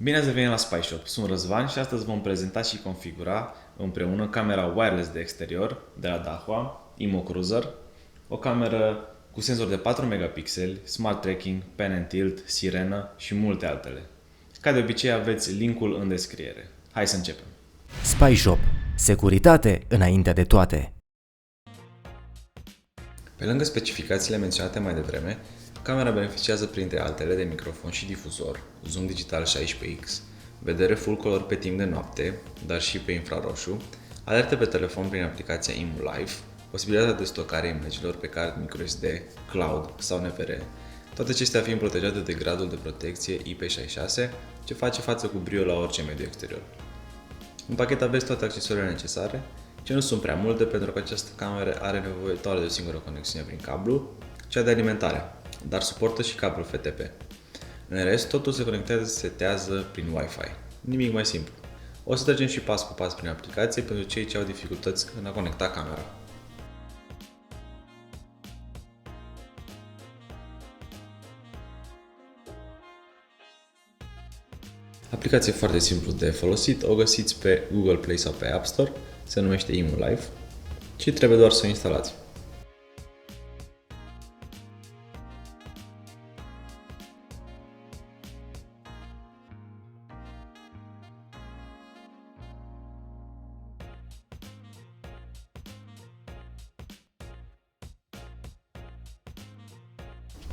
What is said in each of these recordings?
Bine ați venit la SpyShop, sunt Răzvan și astăzi vom prezenta și configura împreună camera wireless de exterior de la Dahua, Imo Cruiser, o cameră cu senzor de 4 megapixeli, Smart Tracking, Pan and Tilt, sirenă și multe altele. Ca de obicei aveți linkul în descriere. Hai să începem! SpyShop. Securitate înainte de toate. Pe lângă specificațiile menționate mai devreme, camera beneficiază printre altele de microfon și difuzor, zoom digital 16x, vedere full color pe timp de noapte, dar și pe infraroșu, alerte pe telefon prin aplicația Imo Live, posibilitatea de stocare a imagilor pe card microSD, cloud sau NVR, toate acestea fiind protejate de gradul de protecție IP66, ce face față cu brio la orice mediu exterior. În pachet aveți toate accesoriile necesare, ce nu sunt prea multe pentru că această cameră are nevoie doar de o singură conexiune prin cablu, cea de alimentare, dar suportă și cablu FTP. În rest, totul se conectează, setează prin Wi-Fi. Nimic mai simplu. O să trecem și pas cu pas prin aplicație pentru cei ce au dificultăți în a conecta camera. Aplicație foarte simplu de folosit, o găsiți pe Google Play sau pe App Store, se numește Imo Live și trebuie doar să o instalați.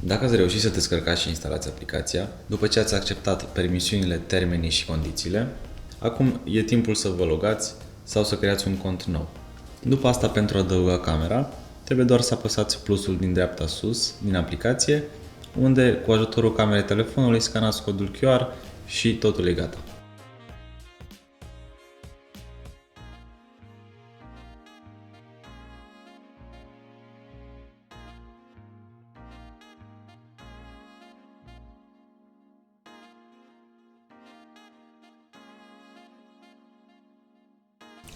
Dacă ați reușit să descărcați și instalați aplicația, după ce ați acceptat permisiunile, termenii și condițiile, acum e timpul să vă logați sau să creați un cont nou. După asta, pentru a adăuga camera, trebuie doar să apăsați plusul din dreapta sus din aplicație, unde cu ajutorul camerei telefonului scanați codul QR și totul e gata.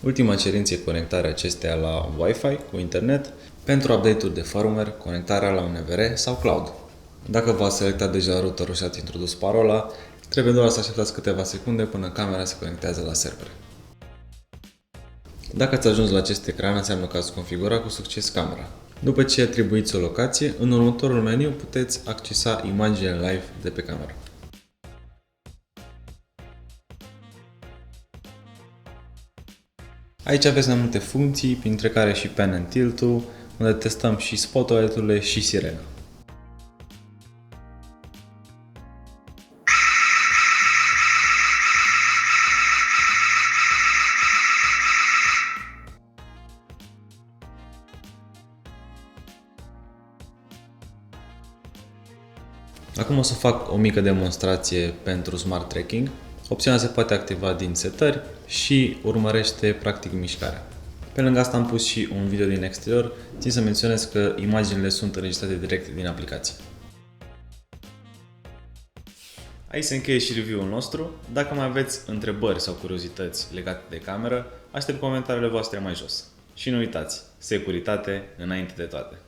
Ultima cerință e conectarea acesteia la Wi-Fi cu internet, pentru update-uri de firmware, conectarea la un NVR sau cloud. Dacă v-ați selectat deja routerul și ați introdus parola, trebuie doar să așteptați câteva secunde până camera se conectează la server. Dacă ați ajuns la acest ecran, înseamnă că ați configurat cu succes camera. După ce atribuiți o locație, în următorul meniu puteți accesa imaginile live de pe cameră. Aici aveți mai multe funcții, printre care și Pan and Tilt-ul, unde testăm și spotlight-urile și sirena. Acum o să fac o mică demonstrație pentru Smart Tracking. Opțiunea se poate activa din setări și urmărește practic mișcarea. Pe lângă asta am pus și un video din exterior, țin să menționez că imaginile sunt înregistrate direct din aplicație. Aici se încheie și review-ul nostru. Dacă mai aveți întrebări sau curiozități legate de cameră, aștept comentariile voastre mai jos. Și nu uitați, securitate înainte de toate!